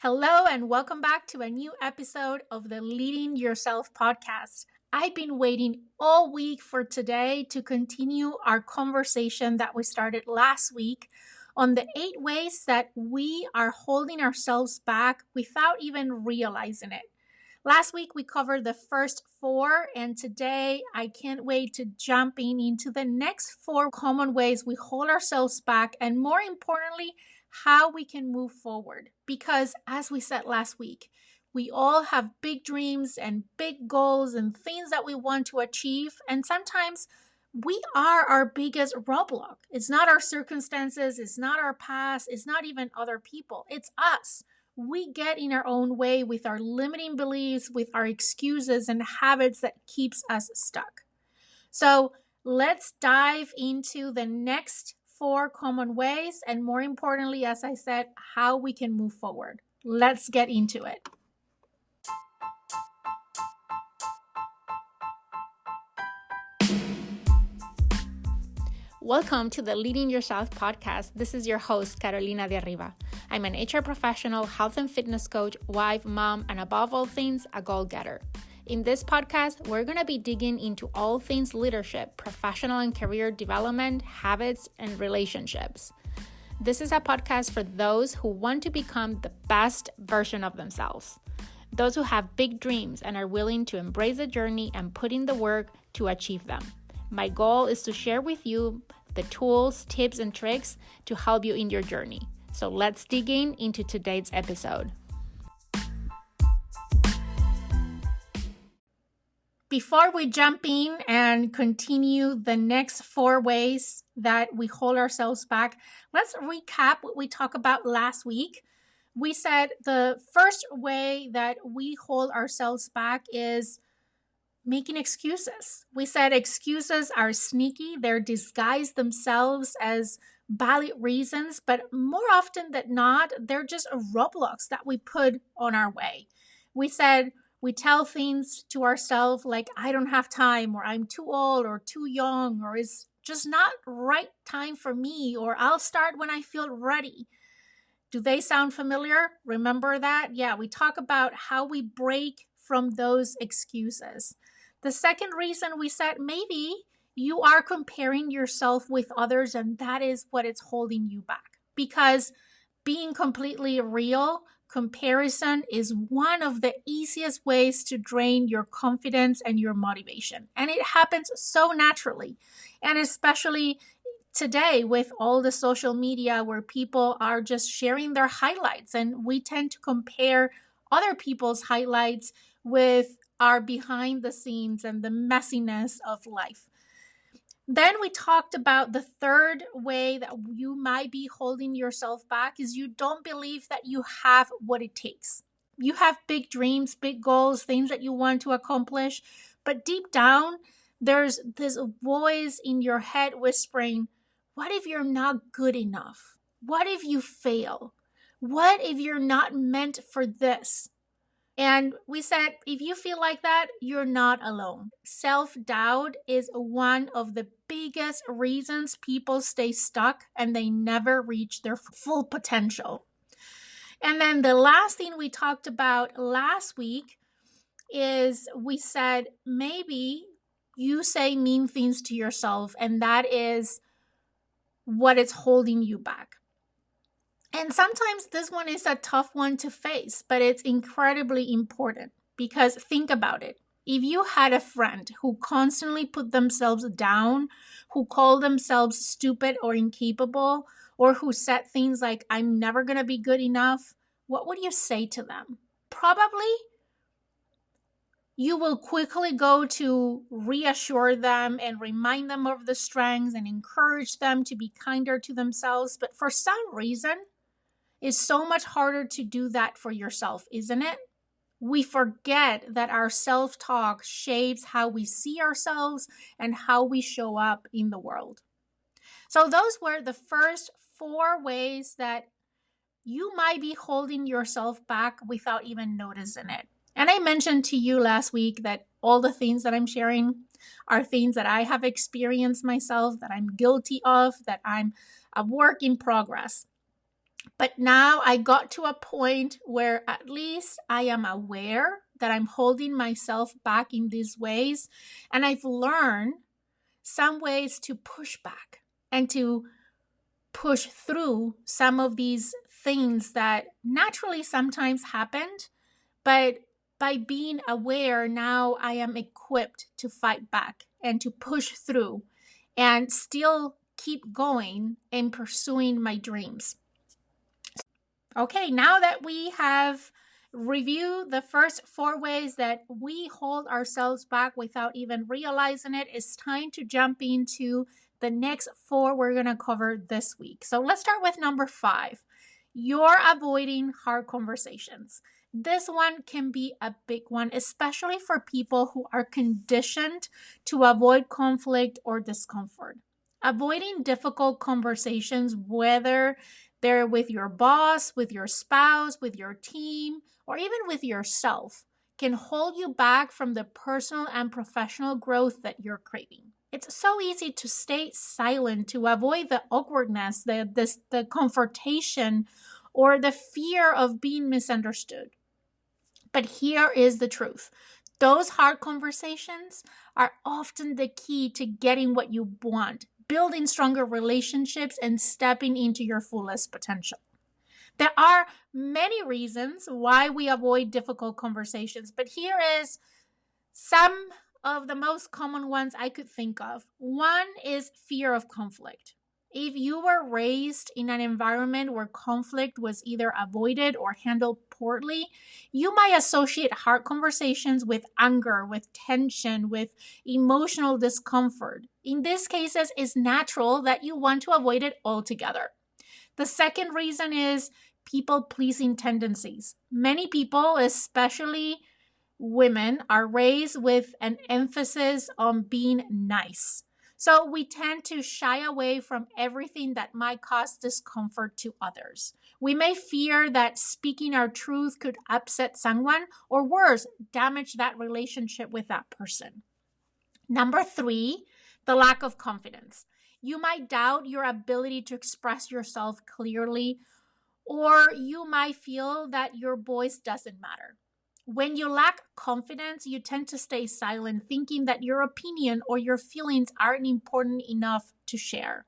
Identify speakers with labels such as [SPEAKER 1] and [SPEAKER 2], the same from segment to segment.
[SPEAKER 1] Hello, and welcome back to a new episode of the Leading Yourself podcast. I've been waiting all week for today to continue our conversation that we started last week on the 8 ways that we are holding ourselves back without even realizing it. Last week we covered the first 4, and today I can't wait to jump into the next 4 common ways we hold ourselves back, and more importantly, how we can move forward. Because as we said last week, we all have big dreams and big goals and things that we want to achieve. And sometimes we are our biggest roadblock. It's not our circumstances, it's not our past, it's not even other people, it's us. We get in our own way with our limiting beliefs, with our excuses and habits that keeps us stuck. So let's dive into the next 4 common ways, and more importantly, as I said, how we can move forward. Let's get into it. Welcome to the Leading Yourself podcast. This is your host, Carolina de Arriba. I'm an HR professional, health and fitness coach, wife, mom, and above all things, a goal-getter. In this podcast, we're going to be digging into all things leadership, professional and career development, habits, and relationships. This is a podcast for those who want to become the best version of themselves. Those who have big dreams and are willing to embrace the journey and put in the work to achieve them. My goal is to share with you the tools, tips, and tricks to help you in your journey. So let's dig into today's episode. Before we jump in and continue the next 4 ways that we hold ourselves back, let's recap what we talked about last week. We said the first way that we hold ourselves back is making excuses. We said excuses are sneaky. They're disguised themselves as valid reasons, but more often than not, they're just roadblocks that we put on our way. We said we tell things to ourselves like, I don't have time, or I'm too old, or too young, or it's just not right time for me, or I'll start when I feel ready. Do they sound familiar? Remember that? Yeah, we talk about how we break from those excuses. The second reason we said maybe you are comparing yourself with others, and that is what is holding you back. Because being completely real, comparison is one of the easiest ways to drain your confidence and your motivation. And it happens so naturally. And especially today with all the social media where people are just sharing their highlights, and we tend to compare other people's highlights with our behind the scenes and the messiness of life. Then we talked about the third way that you might be holding yourself back is you don't believe that you have what it takes. You have big dreams, big goals, things that you want to accomplish, but deep down, there's this voice in your head whispering, what if you're not good enough? What if you fail? What if you're not meant for this? And we said, if you feel like that, you're not alone. Self-doubt is one of the biggest reasons people stay stuck and they never reach their full potential. And then the last thing we talked about last week is we said, maybe you say mean things to yourself, and that is what is holding you back. And sometimes this one is a tough one to face, but it's incredibly important because think about it. If you had a friend who constantly put themselves down, who called themselves stupid or incapable, or who said things like, I'm never going to be good enough, what would you say to them? Probably you will quickly go to reassure them and remind them of the strengths and encourage them to be kinder to themselves. But for some reason, it's so much harder to do that for yourself, isn't it? We forget that our self-talk shapes how we see ourselves and how we show up in the world. So those were the first 4 ways that you might be holding yourself back without even noticing it. And I mentioned to you last week that all the things that I'm sharing are things that I have experienced myself, that I'm guilty of, that I'm a work in progress. But now I got to a point where at least I am aware that I'm holding myself back in these ways. And I've learned some ways to push back and to push through some of these things that naturally sometimes happened. But by being aware, now I am equipped to fight back and to push through and still keep going and pursuing my dreams. Okay, now that we have reviewed the first 4 ways that we hold ourselves back without even realizing it, it's time to jump into the next 4 we're going to cover this week. So let's start with number 5. You're avoiding hard conversations. This one can be a big one, especially for people who are conditioned to avoid conflict or discomfort. Avoiding difficult conversations, whether they're with your boss, with your spouse, with your team, or even with yourself, can hold you back from the personal and professional growth that you're craving. It's so easy to stay silent, to avoid the awkwardness, the confrontation, or the fear of being misunderstood. But here is the truth. Those hard conversations are often the key to getting what you want, building stronger relationships, and stepping into your fullest potential. There are many reasons why we avoid difficult conversations, but here is some of the most common ones I could think of. One is fear of conflict. If you were raised in an environment where conflict was either avoided or handled poorly, you might associate hard conversations with anger, with tension, with emotional discomfort. In these cases, it's natural that you want to avoid it altogether. The second reason is people-pleasing tendencies. Many people, especially women, are raised with an emphasis on being nice. So we tend to shy away from everything that might cause discomfort to others. We may fear that speaking our truth could upset someone, or worse, damage that relationship with that person. Number 3, the lack of confidence. You might doubt your ability to express yourself clearly, or you might feel that your voice doesn't matter. When you lack confidence, you tend to stay silent, thinking that your opinion or your feelings aren't important enough to share.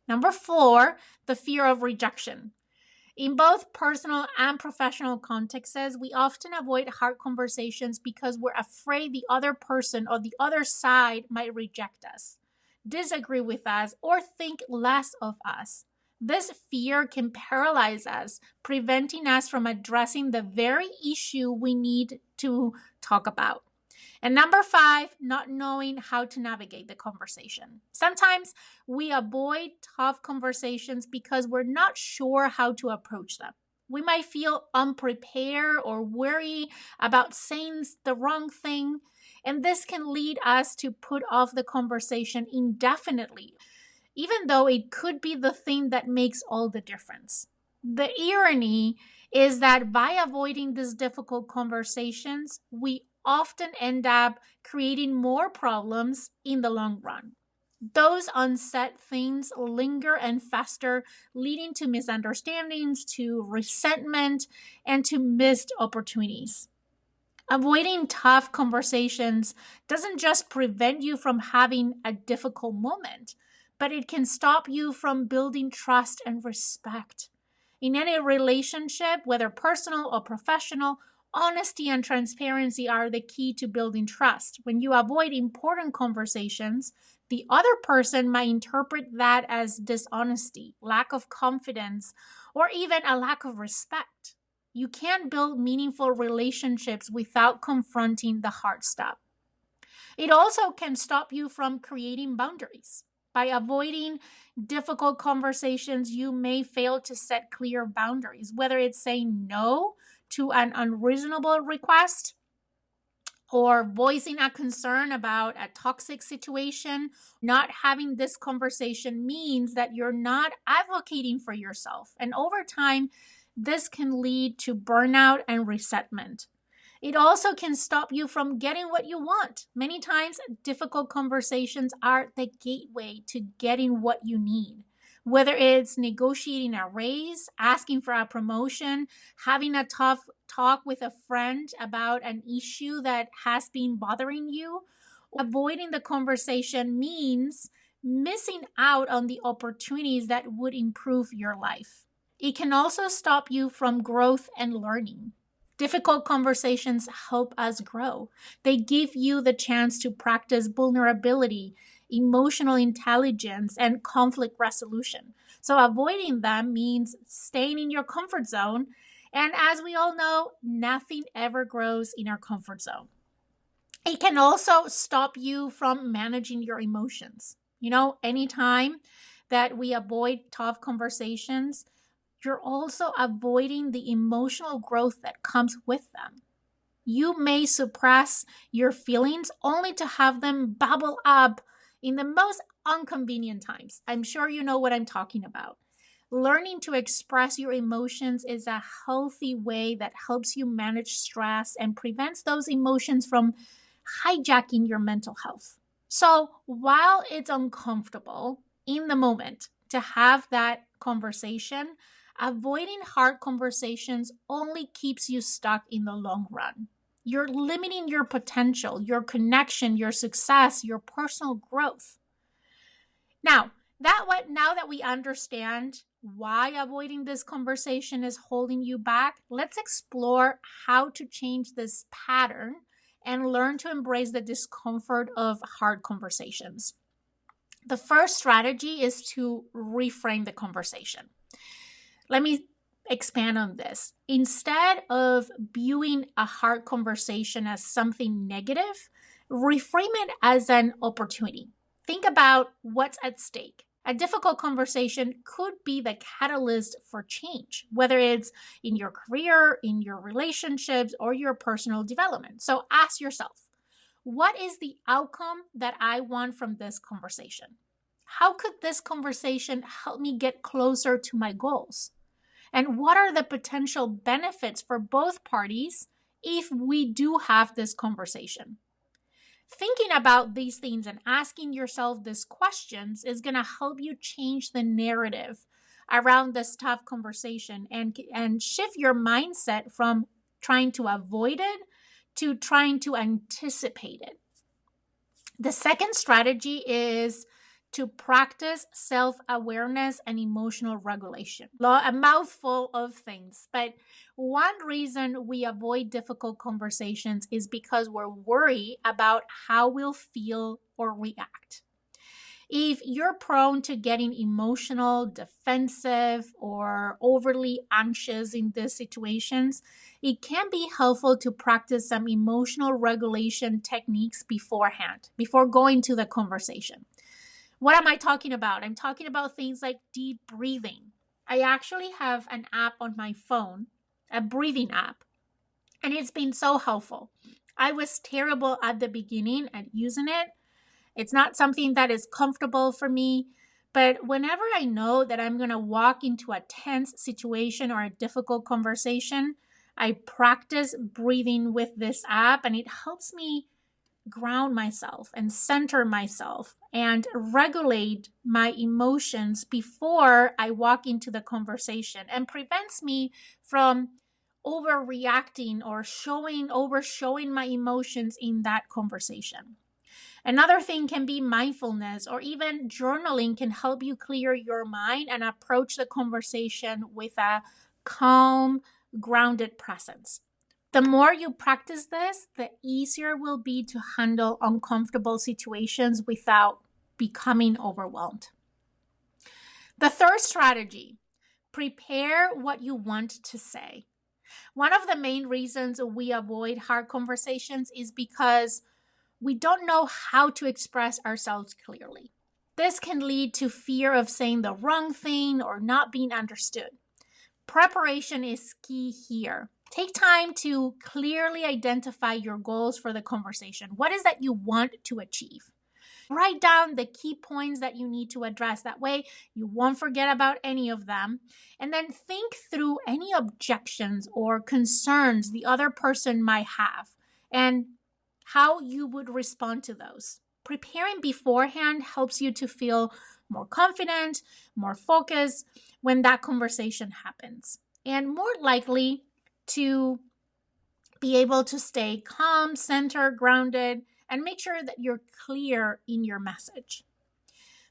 [SPEAKER 1] Number 4, the fear of rejection. In both personal and professional contexts, we often avoid hard conversations because we're afraid the other person or the other side might reject us, disagree with us, or think less of us. This fear can paralyze us, preventing us from addressing the very issue we need to talk about. And number 5, not knowing how to navigate the conversation. Sometimes we avoid tough conversations because we're not sure how to approach them. We might feel unprepared or worry about saying the wrong thing, and this can lead us to put off the conversation indefinitely, even though it could be the thing that makes all the difference. The irony is that by avoiding these difficult conversations, we often end up creating more problems in the long run. Those unsaid things linger and fester, leading to misunderstandings, to resentment, and to missed opportunities. Avoiding tough conversations doesn't just prevent you from having a difficult moment, but it can stop you from building trust and respect. In any relationship, whether personal or professional, honesty and transparency are the key to building trust. When you avoid important conversations, the other person might interpret that as dishonesty, lack of confidence, or even a lack of respect. You can't build meaningful relationships without confronting the hard stuff. It also can stop you from creating boundaries. By avoiding difficult conversations, you may fail to set clear boundaries, whether it's saying no to an unreasonable request or voicing a concern about a toxic situation. Not having this conversation means that you're not advocating for yourself. And over time, this can lead to burnout and resentment. It also can stop you from getting what you want. Many times, difficult conversations are the gateway to getting what you need. Whether it's negotiating a raise, asking for a promotion, having a tough talk with a friend about an issue that has been bothering you, avoiding the conversation means missing out on the opportunities that would improve your life. It can also stop you from growth and learning. Difficult conversations help us grow. They give you the chance to practice vulnerability, emotional intelligence, and conflict resolution. So, avoiding them means staying in your comfort zone. And as we all know, nothing ever grows in our comfort zone. It can also stop you from managing your emotions. Anytime that we avoid tough conversations, you're also avoiding the emotional growth that comes with them. You may suppress your feelings only to have them bubble up in the most inconvenient times. I'm sure you know what I'm talking about. Learning to express your emotions is a healthy way that helps you manage stress and prevents those emotions from hijacking your mental health. So, while it's uncomfortable in the moment to have that conversation, avoiding hard conversations only keeps you stuck in the long run. You're limiting your potential, your connection, your success, your personal growth. Now that we understand why avoiding this conversation is holding you back, let's explore how to change this pattern and learn to embrace the discomfort of hard conversations. The first strategy is to reframe the conversation. Let me expand on this. Instead of viewing a hard conversation as something negative, reframe it as an opportunity. Think about what's at stake. A difficult conversation could be the catalyst for change, whether it's in your career, in your relationships, or your personal development. So ask yourself, what is the outcome that I want from this conversation? How could this conversation help me get closer to my goals? And what are the potential benefits for both parties if we do have this conversation? Thinking about these things and asking yourself these questions is going to help you change the narrative around this tough conversation and shift your mindset from trying to avoid it to trying to anticipate it. The second strategy is to practice self-awareness and emotional regulation. A mouthful of things, but one reason we avoid difficult conversations is because we're worried about how we'll feel or react. If you're prone to getting emotional, defensive, or overly anxious in these situations, it can be helpful to practice some emotional regulation techniques beforehand, before going to the conversation. What am I talking about? I'm talking about things like deep breathing. I actually have an app on my phone, a breathing app, and it's been so helpful. I was terrible at the beginning at using it. It's not something that is comfortable for me, but whenever I know that I'm going to walk into a tense situation or a difficult conversation, I practice breathing with this app, and it helps me ground myself and center myself and regulate my emotions before I walk into the conversation, and prevents me from overreacting or overshowing my emotions in that conversation. Another thing can be mindfulness, or even journaling can help you clear your mind and approach the conversation with a calm, grounded presence. The more you practice this, the easier it will be to handle uncomfortable situations without becoming overwhelmed. The third strategy, prepare what you want to say. One of the main reasons we avoid hard conversations is because we don't know how to express ourselves clearly. This can lead to fear of saying the wrong thing or not being understood. Preparation is key here. Take time to clearly identify your goals for the conversation. What is that you want to achieve? Write down the key points that you need to address. That way, you won't forget about any of them. And then think through any objections or concerns the other person might have and how you would respond to those. Preparing beforehand helps you to feel more confident, more focused when that conversation happens, and more likely to be able to stay calm, centered, grounded, and make sure that you're clear in your message.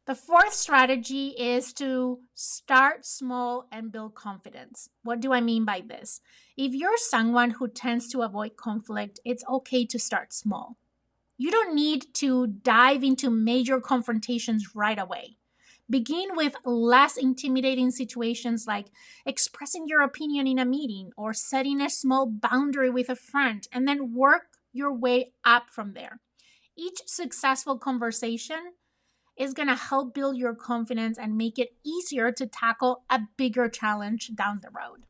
[SPEAKER 1] The fourth strategy is to start small and build confidence. What do I mean by this? If you're someone who tends to avoid conflict, it's okay to start small. You don't need to dive into major confrontations right away. Begin with less intimidating situations like expressing your opinion in a meeting or setting a small boundary with a friend, and then work your way up from there. Each successful conversation is going to help build your confidence and make it easier to tackle a bigger challenge down the road.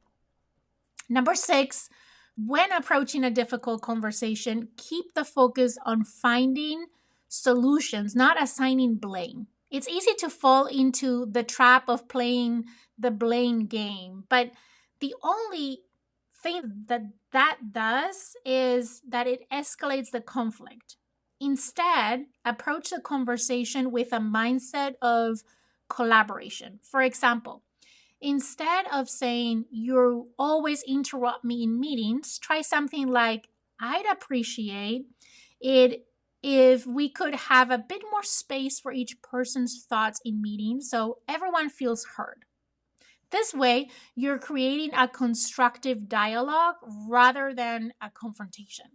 [SPEAKER 1] Number 6, when approaching a difficult conversation, keep the focus on finding solutions, not assigning blame. It's easy to fall into the trap of playing the blame game, but the only thing that does is that it escalates the conflict. Instead, approach the conversation with a mindset of collaboration. For example, instead of saying, you always interrupt me in meetings, try something like, I'd appreciate it if we could have a bit more space for each person's thoughts in meetings so everyone feels heard. This way, you're creating a constructive dialogue rather than a confrontation.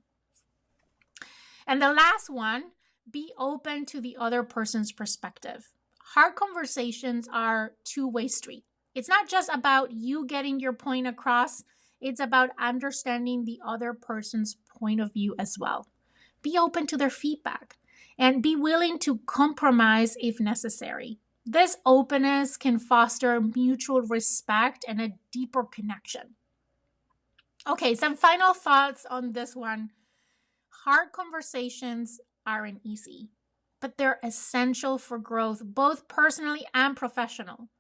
[SPEAKER 1] And the last one, be open to the other person's perspective. Hard conversations are two-way street. It's not just about you getting your point across, it's about understanding the other person's point of view as well. Be open to their feedback and be willing to compromise if necessary. This openness can foster mutual respect and a deeper connection. Okay, some final thoughts on this one. Hard conversations aren't easy, but they're essential for growth, both personally and professional.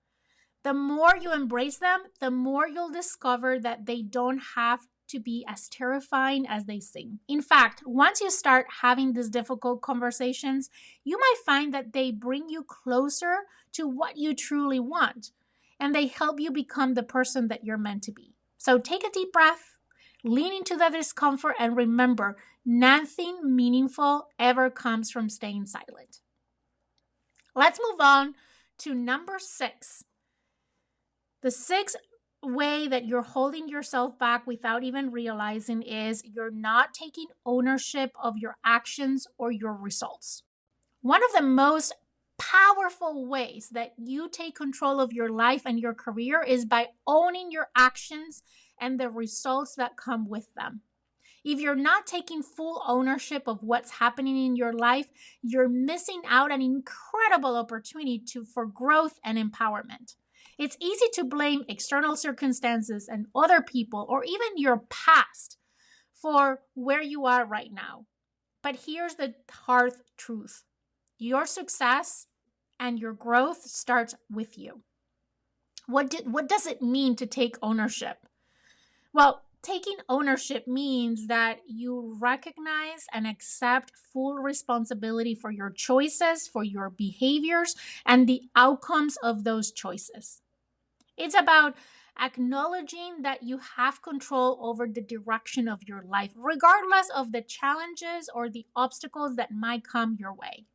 [SPEAKER 1] The more you embrace them, the more you'll discover that they don't have to be as terrifying as they seem. In fact, once you start having these difficult conversations, you might find that they bring you closer to what you truly want, and they help you become the person that you're meant to be. So take a deep breath, lean into the discomfort, and remember, nothing meaningful ever comes from staying silent. Let's move on to number 6. The 6th way that you're holding yourself back without even realizing is you're not taking ownership of your actions or your results. One of the most powerful ways that you take control of your life and your career is by owning your actions and the results that come with them. If you're not taking full ownership of what's happening in your life, you're missing out an incredible opportunity for growth and empowerment. It's easy to blame external circumstances and other people or even your past for where you are right now. But here's the hard truth. Your success and your growth starts with you. What does it mean to take ownership? Well, taking ownership means that you recognize and accept full responsibility for your choices, for your behaviors, and the outcomes of those choices. It's about acknowledging that you have control over the direction of your life, regardless of the challenges or the obstacles that might come your way.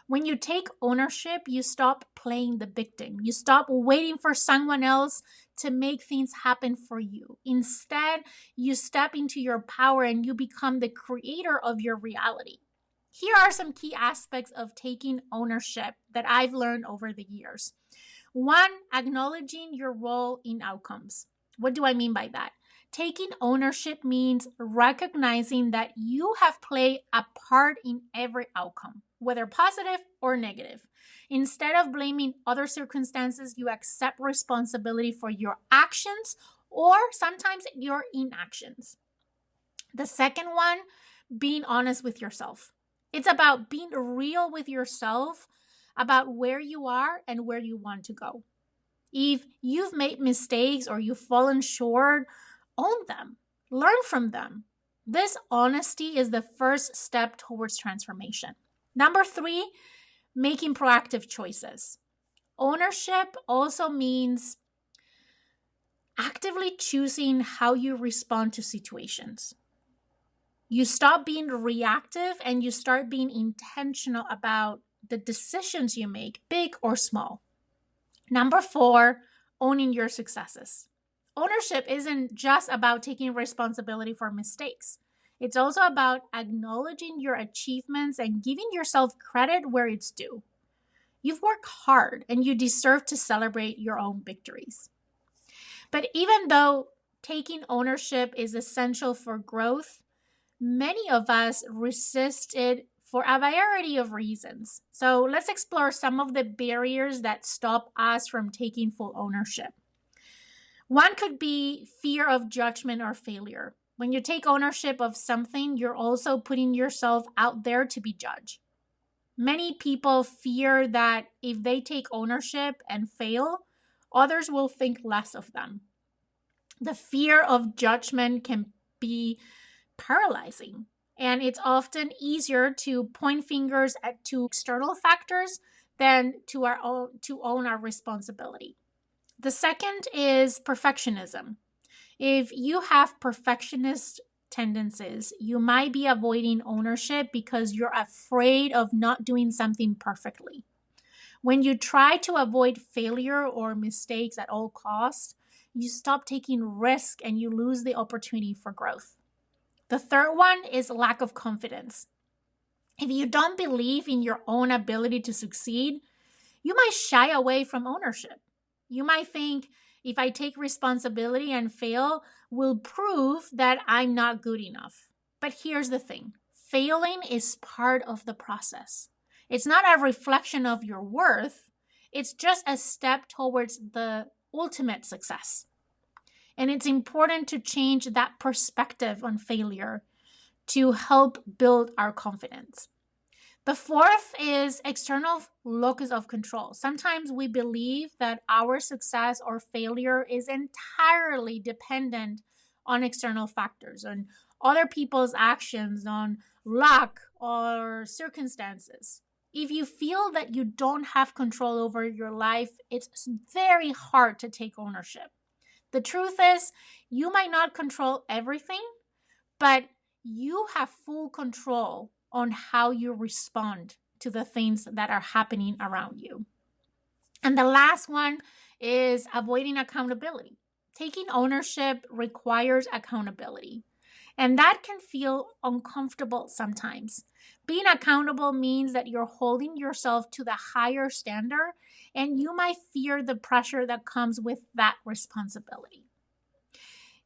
[SPEAKER 1] When you take ownership, you stop playing the victim. You stop waiting for someone else to make things happen for you. Instead, you step into your power and you become the creator of your reality. Here are some key aspects of taking ownership that I've learned over the years. 1, acknowledging your role in outcomes. What do I mean by that? Taking ownership means recognizing that you have played a part in every outcome, whether positive or negative. Instead of blaming other circumstances, you accept responsibility for your actions or sometimes your inactions. The second one, being honest with yourself. It's about being real with yourself about where you are and where you want to go. If you've made mistakes or you've fallen short, own them, learn from them. This honesty is the first step towards transformation. Number three, making proactive choices. Ownership also means actively choosing how you respond to situations. You stop being reactive and you start being intentional about the decisions you make, big or small. Number four, owning your successes. Ownership isn't just about taking responsibility for mistakes. It's also about acknowledging your achievements and giving yourself credit where it's due. You've worked hard and you deserve to celebrate your own victories. But even though taking ownership is essential for growth, many of us resist it for a variety of reasons. So let's explore some of the barriers that stop us from taking full ownership. One could be fear of judgment or failure. When you take ownership of something, you're also putting yourself out there to be judged. Many people fear that if they take ownership and fail, others will think less of them. The fear of judgment can be paralyzing, and it's often easier to point fingers to external factors than to own our responsibility. The second is perfectionism. If you have perfectionist tendencies, you might be avoiding ownership because you're afraid of not doing something perfectly. When you try to avoid failure or mistakes at all costs, you stop taking risk and you lose the opportunity for growth. The third one is lack of confidence. If you don't believe in your own ability to succeed, you might shy away from ownership. You might think, if I take responsibility and fail, will prove that I'm not good enough. But here's the thing. Failing is part of the process. It's not a reflection of your worth. It's just a step towards the ultimate success. And it's important to change that perspective on failure to help build our confidence. The fourth is external locus of control. Sometimes we believe that our success or failure is entirely dependent on external factors, on other people's actions, on luck or circumstances. If you feel that you don't have control over your life, it's very hard to take ownership. The truth is, you might not control everything, but you have full control on how you respond to the things that are happening around you. And the last one is avoiding accountability. Taking ownership requires accountability, and that can feel uncomfortable sometimes. Being accountable means that you're holding yourself to the higher standard, and you might fear the pressure that comes with that responsibility.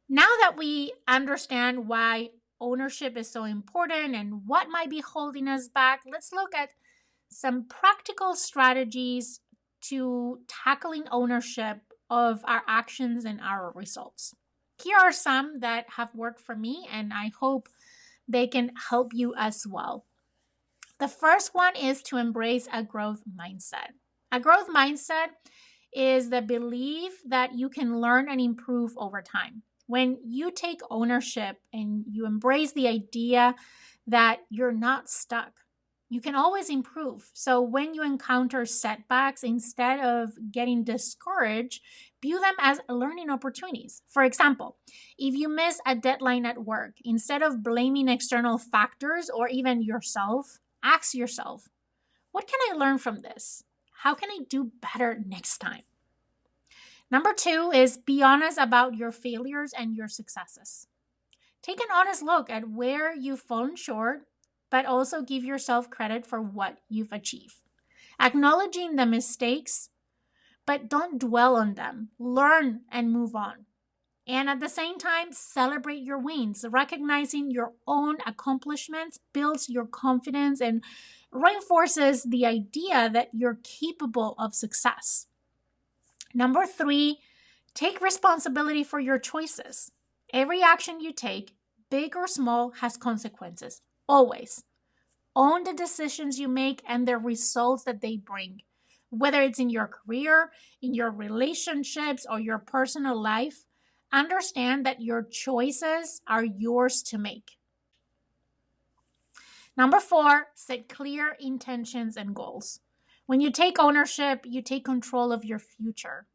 [SPEAKER 1] Now that we understand why ownership is so important and what might be holding us back, let's look at some practical strategies to tackling ownership of our actions and our results. Here are some that have worked for me, and I hope they can help you as well. The first one is to embrace a growth mindset. A growth mindset is the belief that you can learn and improve over time. When you take ownership and you embrace the idea that you're not stuck, you can always improve. So when you encounter setbacks, instead of getting discouraged, view them as learning opportunities. For example, if you miss a deadline at work, instead of blaming external factors or even yourself, ask yourself, what can I learn from this? How can I do better next time? Number two is be honest about your failures and your successes. Take an honest look at where you've fallen short, but also give yourself credit for what you've achieved. Acknowledging the mistakes, but don't dwell on them. Learn and move on. And at the same time, celebrate your wins. Recognizing your own accomplishments builds your confidence and reinforces the idea that you're capable of success. Number three, take responsibility for your choices. Every action you take, big or small, has consequences. Always. Own the decisions you make and the results that they bring. Whether it's in your career, in your relationships, or your personal life, understand that your choices are yours to make. Number 4, set clear intentions and goals. When you take ownership, you take control of your future.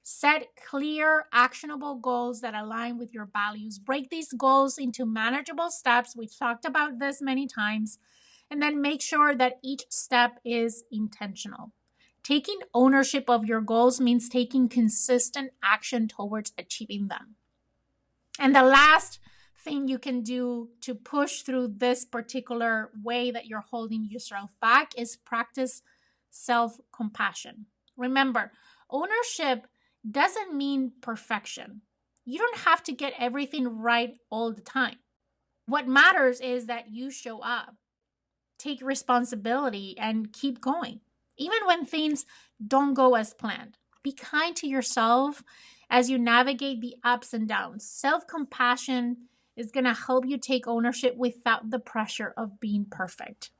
[SPEAKER 1] Set clear, actionable goals that align with your values. Break these goals into manageable steps. We've talked about this many times. And then make sure that each step is intentional. Taking ownership of your goals means taking consistent action towards achieving them. And the last thing you can do to push through this particular way that you're holding yourself back is practice self-compassion. Remember, ownership doesn't mean perfection. You don't have to get everything right all the time. What matters is that you show up, take responsibility, and keep going. Even when things don't go as planned, be kind to yourself as you navigate the ups and downs. Self-compassion is going to help you take ownership without the pressure of being perfect.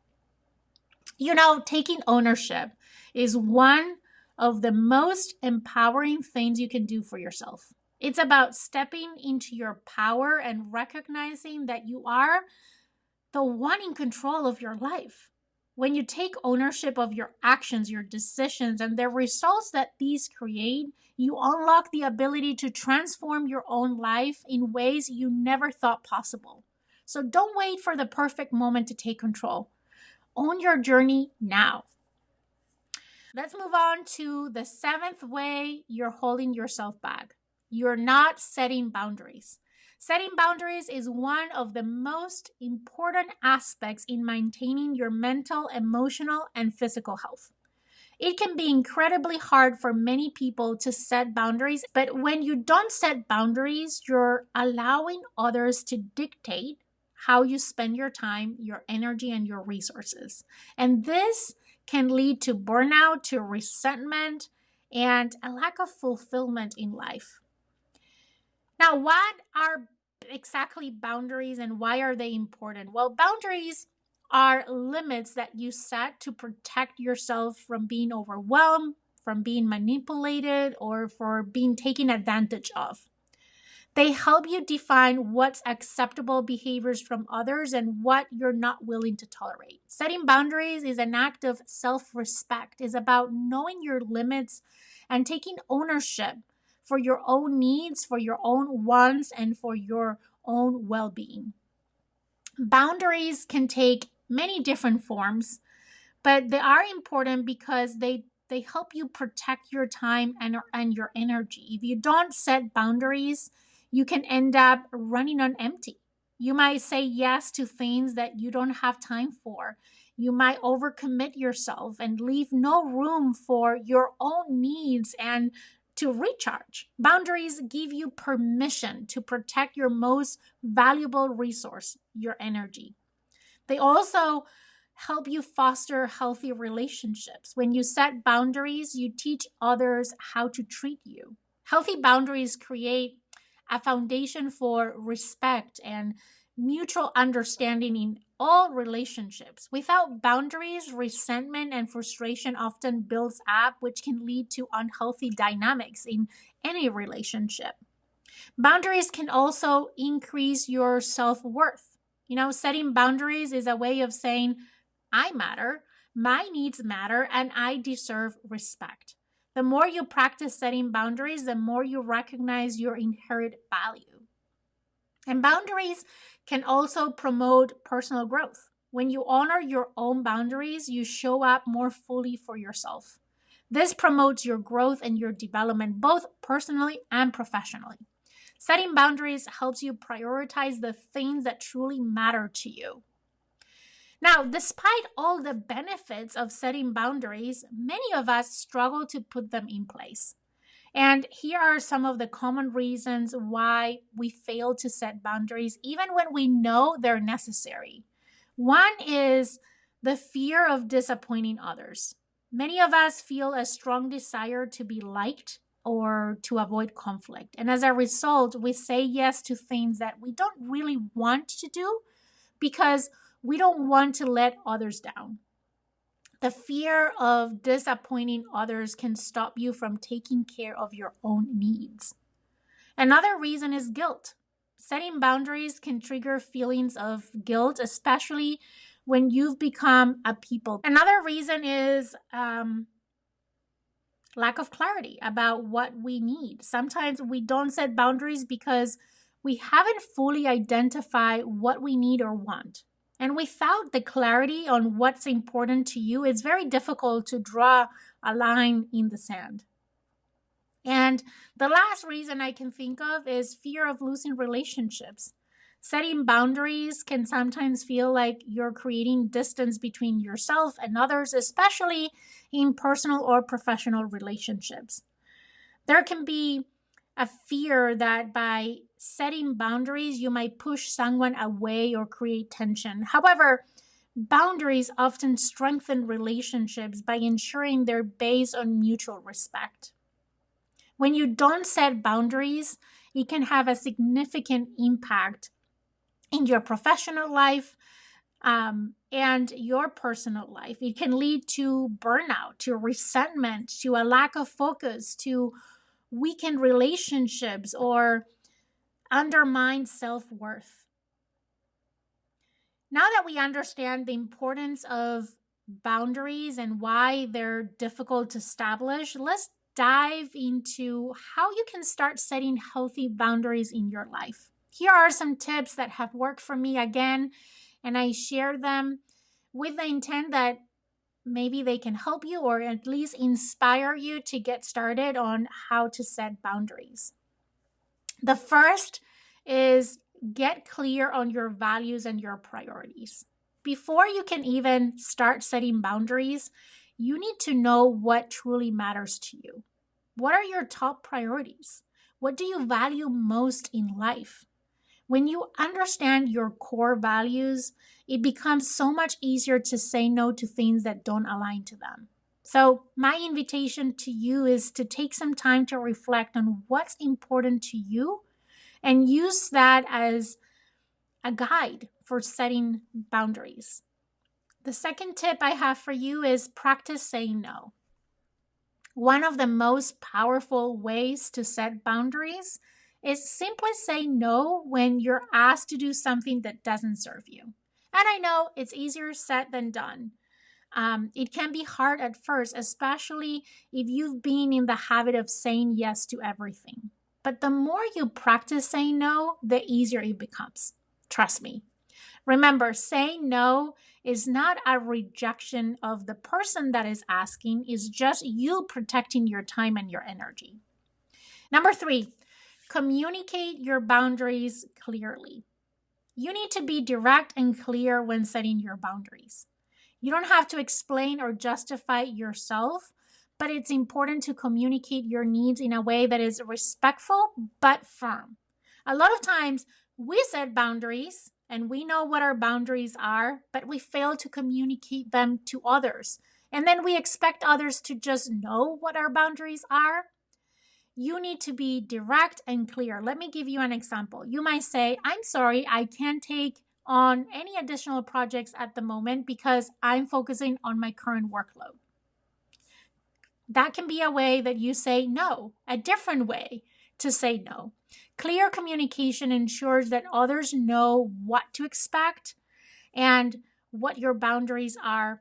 [SPEAKER 1] Taking ownership is one of the most empowering things you can do for yourself. It's about stepping into your power and recognizing that you are the one in control of your life. When you take ownership of your actions, your decisions, and the results that these create, you unlock the ability to transform your own life in ways you never thought possible. So don't wait for the perfect moment to take control. Own your journey now. Let's move on to the 7th way you're holding yourself back. You're not setting boundaries. Setting boundaries is one of the most important aspects in maintaining your mental, emotional, and physical health. It can be incredibly hard for many people to set boundaries, but when you don't set boundaries, you're allowing others to dictate how you spend your time, your energy, and your resources. And this can lead to burnout, to resentment, and a lack of fulfillment in life. Now, what are exactly boundaries and why are they important? Well, boundaries are limits that you set to protect yourself from being overwhelmed, from being manipulated, or for being taken advantage of. They help you define what's acceptable behaviors from others and what you're not willing to tolerate. Setting boundaries is an act of self-respect. It's about knowing your limits and taking ownership for your own needs, for your own wants, and for your own well-being. Boundaries can take many different forms, but they are important because they help you protect your time and your energy. If you don't set boundaries, you can end up running on empty. You might say yes to things that you don't have time for. You might overcommit yourself and leave no room for your own needs and to recharge. Boundaries give you permission to protect your most valuable resource, your energy. They also help you foster healthy relationships. When you set boundaries, you teach others how to treat you. Healthy boundaries create a foundation for respect and mutual understanding in all relationships. Without boundaries, resentment and frustration often builds up, which can lead to unhealthy dynamics in any relationship. Boundaries can also increase your self-worth. Setting boundaries is a way of saying, I matter, my needs matter, and I deserve respect. The more you practice setting boundaries, the more you recognize your inherent value. And boundaries can also promote personal growth. When you honor your own boundaries, you show up more fully for yourself. This promotes your growth and your development, both personally and professionally. Setting boundaries helps you prioritize the things that truly matter to you. Now, despite all the benefits of setting boundaries, many of us struggle to put them in place. And here are some of the common reasons why we fail to set boundaries, even when we know they're necessary. One is the fear of disappointing others. Many of us feel a strong desire to be liked or to avoid conflict. And as a result, we say yes to things that we don't really want to do because we don't want to let others down. The fear of disappointing others can stop you from taking care of your own needs. Another reason is guilt. Setting boundaries can trigger feelings of guilt, especially when you've become a people. Another reason is lack of clarity about what we need. Sometimes we don't set boundaries because we haven't fully identified what we need or want. And without the clarity on what's important to you, it's very difficult to draw a line in the sand. And the last reason I can think of is fear of losing relationships. Setting boundaries can sometimes feel like you're creating distance between yourself and others, especially in personal or professional relationships. There can be a fear that by setting boundaries, you might push someone away or create tension. However, boundaries often strengthen relationships by ensuring they're based on mutual respect. When you don't set boundaries, it can have a significant impact in your professional life and your personal life. It can lead to burnout, to resentment, to a lack of focus, to weakened relationships, or undermine self-worth. Now that we understand the importance of boundaries and why they're difficult to establish, let's dive into how you can start setting healthy boundaries in your life. Here are some tips that have worked for me again, and I share them with the intent that maybe they can help you or at least inspire you to get started on how to set boundaries. The first is get clear on your values and your priorities. Before you can even start setting boundaries, you need to know what truly matters to you. What are your top priorities? What do you value most in life? When you understand your core values, it becomes so much easier to say no to things that don't align to them. So, my invitation to you is to take some time to reflect on what's important to you and use that as a guide for setting boundaries. The second tip I have for you is practice saying no. One of the most powerful ways to set boundaries is simply say no when you're asked to do something that doesn't serve you. And I know it's easier said than done. It can be hard at first, especially if you've been in the habit of saying yes to everything. But the more you practice saying no, the easier it becomes. Trust me. Remember, saying no is not a rejection of the person that is asking, it's just you protecting your time and your energy. Number 3, communicate your boundaries clearly. You need to be direct and clear when setting your boundaries. You don't have to explain or justify yourself, but it's important to communicate your needs in a way that is respectful but firm. A lot of times we set boundaries and we know what our boundaries are, but we fail to communicate them to others. And then we expect others to just know what our boundaries are. You need to be direct and clear. Let me give you an example. You might say, I'm sorry, I can't take on any additional projects at the moment because I'm focusing on my current workload. That can be a way that you say no, a different way to say no. Clear communication ensures that others know what to expect and what your boundaries are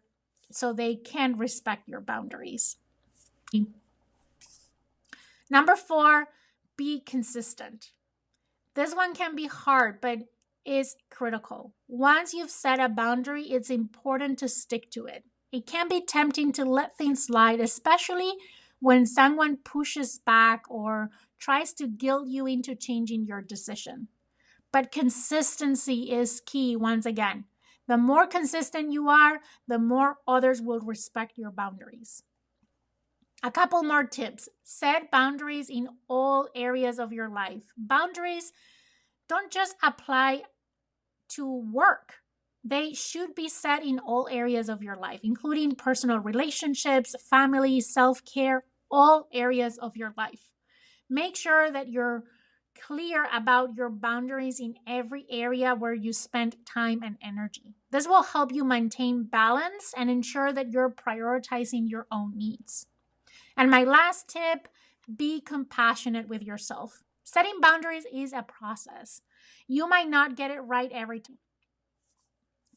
[SPEAKER 1] so they can respect your boundaries. Number 4, be consistent. This one can be hard, but is critical. Once you've set a boundary, it's important to stick to it. It can be tempting to let things slide, especially when someone pushes back or tries to guilt you into changing your decision. But consistency is key once again. The more consistent you are, the more others will respect your boundaries. A couple more tips. Set boundaries in all areas of your life. Boundaries don't just apply to work. They should be set in all areas of your life, including personal relationships, family, self-care, all areas of your life. Make sure that you're clear about your boundaries in every area where you spend time and energy. This will help you maintain balance and ensure that you're prioritizing your own needs. And my last tip, be compassionate with yourself. Setting boundaries is a process. You might not get it right every time.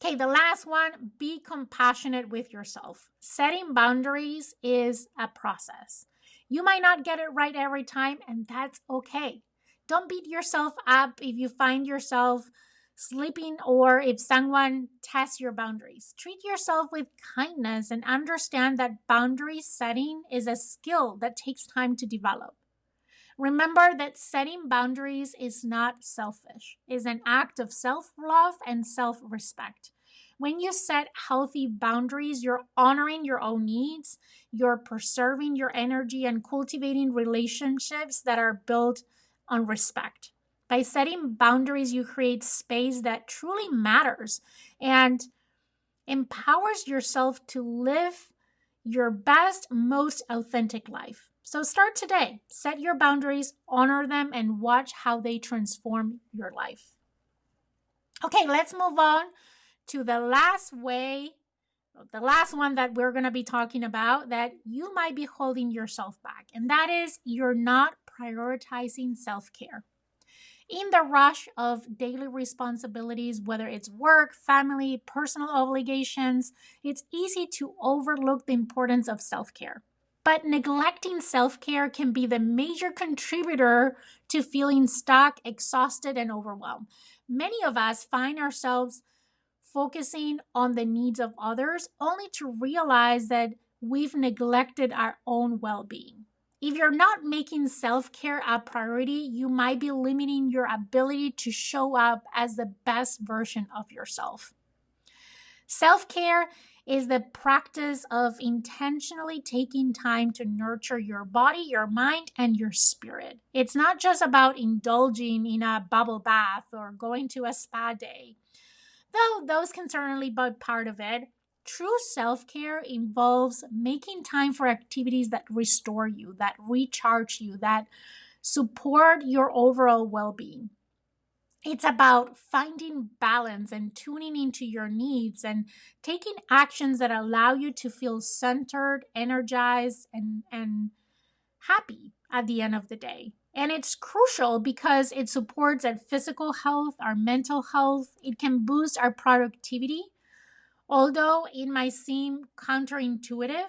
[SPEAKER 1] Okay, the last one, be compassionate with yourself. Setting boundaries is a process. You might not get it right every time, and that's okay. Don't beat yourself up if you find yourself sleeping or if someone tests your boundaries. Treat yourself with kindness and understand that boundary setting is a skill that takes time to develop. Remember that setting boundaries is not selfish, it's an act of self love and self respect. When you set healthy boundaries, you're honoring your own needs, you're preserving your energy, and cultivating relationships that are built on respect. By setting boundaries, you create space that truly matters and empowers yourself to live your best, most authentic life. So start today. Set your boundaries, honor them, and watch how they transform your life. Okay, let's move on to the last way, the last one that we're going to be talking about that you might be holding yourself back, and that is you're not prioritizing self care. In the rush of daily responsibilities, whether it's work, family, personal obligations, it's easy to overlook the importance of self care. But neglecting self care can be the major contributor to feeling stuck, exhausted, and overwhelmed. Many of us find ourselves focusing on the needs of others only to realize that we've neglected our own well being. If you're not making self care a priority, you might be limiting your ability to show up as the best version of yourself. Self care is the practice of intentionally taking time to nurture your body, your mind, and your spirit. It's not just about indulging in a bubble bath or going to a spa day, though those can certainly be part of it. True self care involves making time for activities that restore you, that recharge you, that support your overall well being. It's about finding balance and tuning into your needs and taking actions that allow you to feel centered, energized, and happy at the end of the day. And it's crucial because it supports our physical health, our mental health. It can boost our productivity. Although it might seem counterintuitive,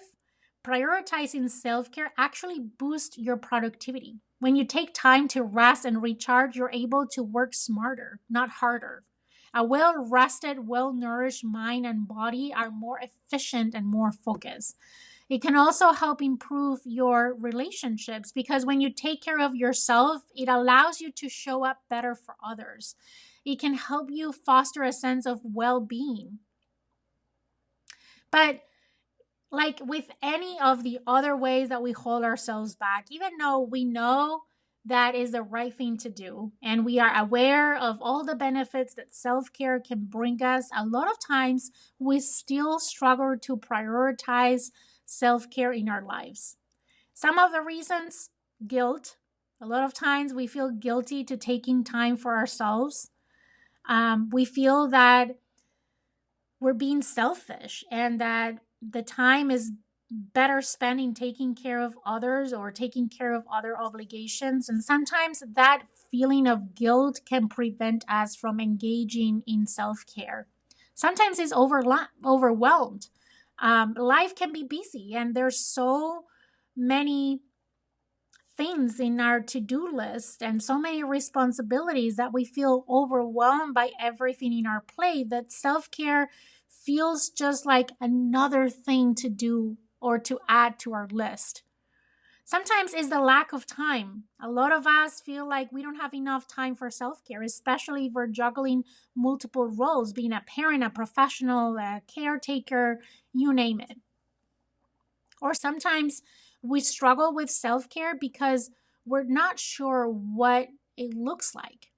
[SPEAKER 1] prioritizing self care actually boosts your productivity. When you take time to rest and recharge, you're able to work smarter, not harder. A well rested, well nourished mind and body are more efficient and more focused. It can also help improve your relationships because when you take care of yourself, it allows you to show up better for others. It can help you foster a sense of well being. But like with any of the other ways that we hold ourselves back, even though we know that is the right thing to do, and we are aware of all the benefits that self care can bring us, a lot of times we still struggle to prioritize self care in our lives. Some of the reasons, guilt. A lot of times we feel guilty to taking time for ourselves. We feel that we're being selfish and that the time is better spent in taking care of others or taking care of other obligations. And sometimes that feeling of guilt can prevent us from engaging in self care. Sometimes it's overwhelmed. Life can be busy, and there's so many things in our to-do list and so many responsibilities that we feel overwhelmed by everything in our plate that self-care feels just like another thing to do or to add to our list. Sometimes it's the lack of time. A lot of us feel like we don't have enough time for self-care, especially if we're juggling multiple roles, being a parent, a professional, a caretaker, you name it. Or sometimes we struggle with self care because we're not sure what it looks like.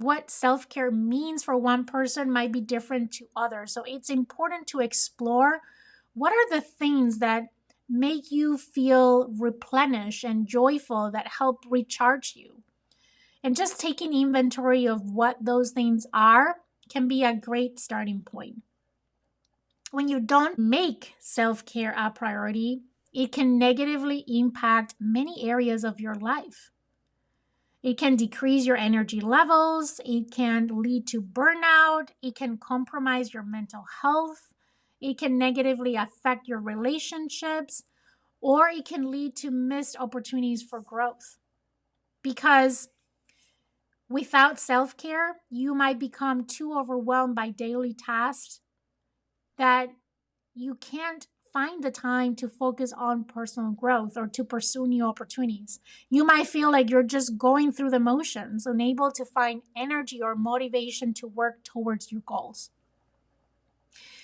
[SPEAKER 1] What self care means for one person might be different to others. So it's important to explore what are the things that make you feel replenished and joyful that help recharge you. And just taking inventory of what those things are can be a great starting point. When you don't make self care a priority, it can negatively impact many areas of your life. It can decrease your energy levels. It can lead to burnout. It can compromise your mental health. It can negatively affect your relationships, or it can lead to missed opportunities for growth. Because without self care, you might become too overwhelmed by daily tasks that you can't find the time to focus on personal growth or to pursue new opportunities. You might feel like you're just going through the motions, unable to find energy or motivation to work towards your goals.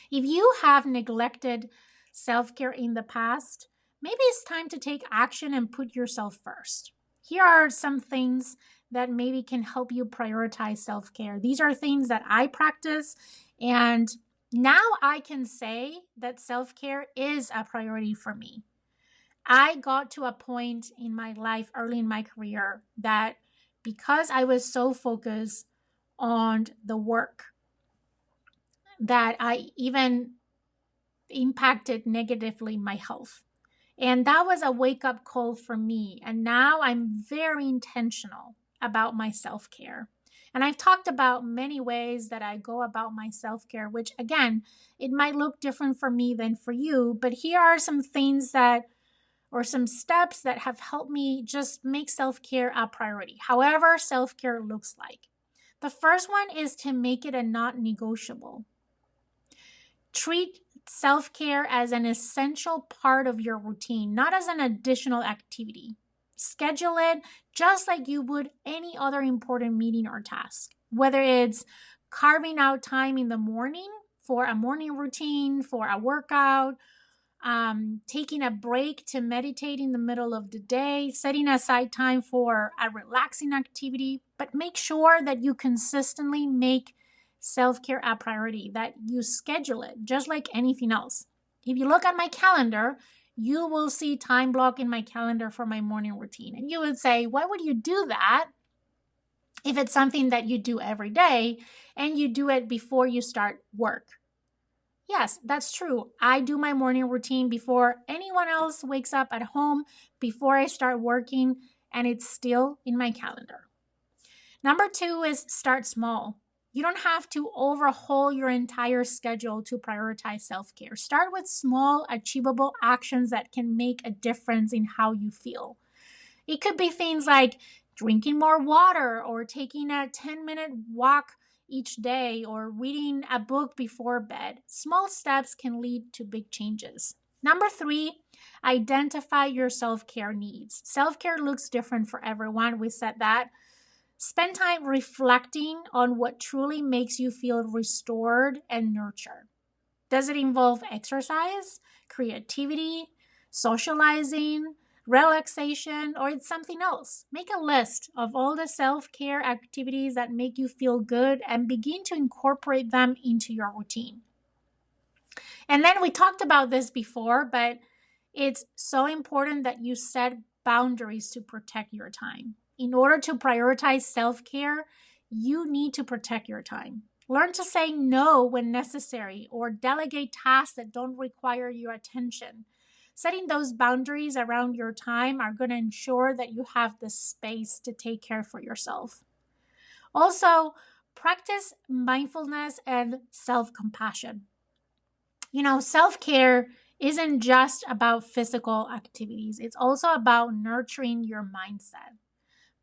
[SPEAKER 1] If you have neglected self care in the past, maybe it's time to take action and put yourself first. Here are some things that maybe can help you prioritize self care. These are things that I practice, and now I can say that self care is a priority for me. I got to a point in my life early in my career that because I was so focused on the work, that I even impacted negatively my health. And that was a wake up call for me. And now I'm very intentional about my self care. And I've talked about many ways that I go about my self care, which again, it might look different for me than for you. But here are some things that, or some steps that have helped me just make self care a priority, however, self care looks like. The first one is to make it a not negotiable. Treat self care as an essential part of your routine, not as an additional activity. Schedule it just like you would any other important meeting or task, whether it's carving out time in the morning for a morning routine, for a workout, taking a break to meditate in the middle of the day, setting aside time for a relaxing activity, but make sure that you consistently make self-care a priority, that you schedule it just like anything else. If you look at my calendar, you will see time block in my calendar for my morning routine. And you would say, why would you do that if it's something that you do every day and you do it before you start work? Yes, that's true. I do my morning routine before anyone else wakes up at home, before I start working, and it's still in my calendar. Number 2 is start small. You don't have to overhaul your entire schedule to prioritize self-care. Start with small, achievable actions that can make a difference in how you feel. It could be things like drinking more water or taking a 10-minute walk each day or reading a book before bed. Small steps can lead to big changes. Number 3, identify your self-care needs. Self-care looks different for everyone. We said that. Spend time reflecting on what truly makes you feel restored and nurtured. Does it involve exercise, creativity, socializing, relaxation, or it's something else? Make a list of all the self-care activities that make you feel good and begin to incorporate them into your routine. And then we talked about this before, but it's so important that you set boundaries to protect your time. In order to prioritize self-care, you need to protect your time. Learn to say no when necessary or delegate tasks that don't require your attention. Setting those boundaries around your time are going to ensure that you have the space to take care for yourself. Also, practice mindfulness and self-compassion. Self-care isn't just about physical activities. It's also about nurturing your mindset.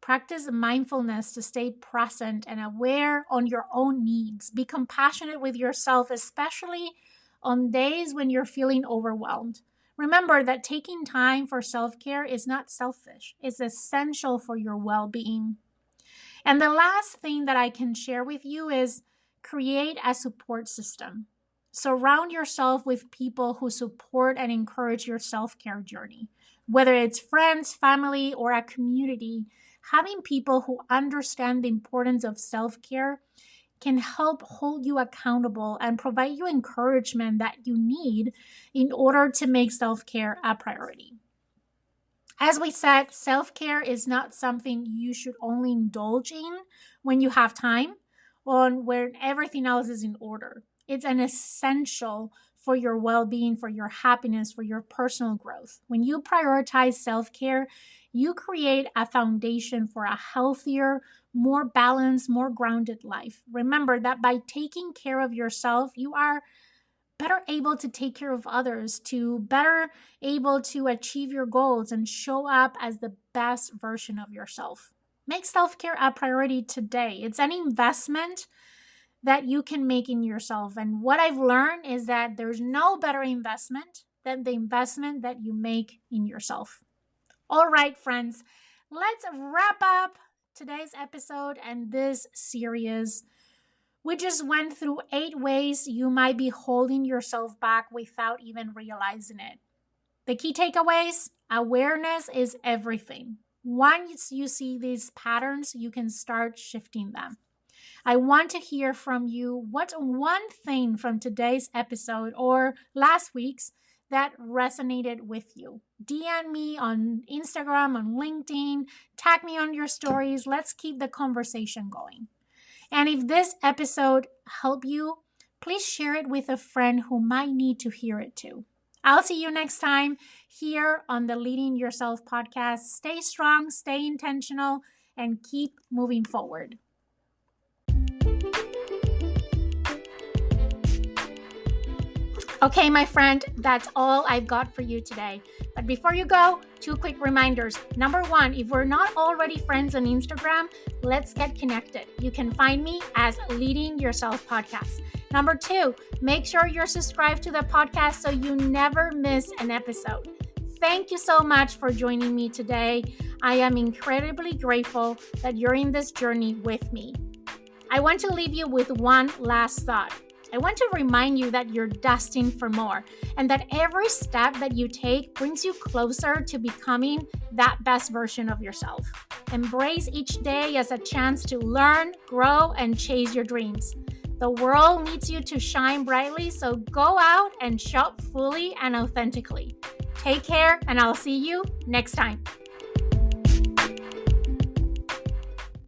[SPEAKER 1] Practice mindfulness to stay present and aware on your own needs. Be compassionate with yourself, especially on days when you're feeling overwhelmed. Remember that taking time for self-care is not selfish. It's essential for your well-being. And the last thing that I can share with you is create a support system. Surround yourself with people who support and encourage your self-care journey. Whether it's friends, family, or a community, having people who understand the importance of self-care can help hold you accountable and provide you encouragement that you need in order to make self-care a priority. As we said, self-care is not something you should only indulge in when you have time or when everything else is in order. It's an essential for your well-being, for your happiness, for your personal growth. When you prioritize self-care, you create a foundation for a healthier, more balanced, more grounded life. Remember that by taking care of yourself, you are better able to take care of others, to better able to achieve your goals and show up as the best version of yourself. Make self-care a priority today. It's an investment that you can make in yourself. And what I've learned is that there's no better investment than the investment that you make in yourself. All right, friends, let's wrap up today's episode and this series. We just went through 8 ways you might be holding yourself back without even realizing it. The key takeaways: awareness is everything. Once you see these patterns, you can start shifting them. I want to hear from you. What's one thing from today's episode or last week's that resonated with you? DM me on Instagram, on LinkedIn, tag me on your stories. Let's keep the conversation going. And if this episode helped you, please share it with a friend who might need to hear it too. I'll see you next time here on the Leading Yourself podcast. Stay strong, stay intentional, and keep moving forward. Okay, my friend, that's all I've got for you today. But before you go, 2 quick reminders. Number 1, if we're not already friends on Instagram, let's get connected. You can find me as Leading Yourself Podcast. Number 2, make sure you're subscribed to the podcast so you never miss an episode. Thank you so much for joining me today. I am incredibly grateful that you're in this journey with me. I want to leave you with one last thought. I want to remind you that you're destined for more and that every step that you take brings you closer to becoming that best version of yourself. Embrace each day as a chance to learn, grow, and chase your dreams. The world needs you to shine brightly, so go out and show up fully and authentically. Take care, and I'll see you next time.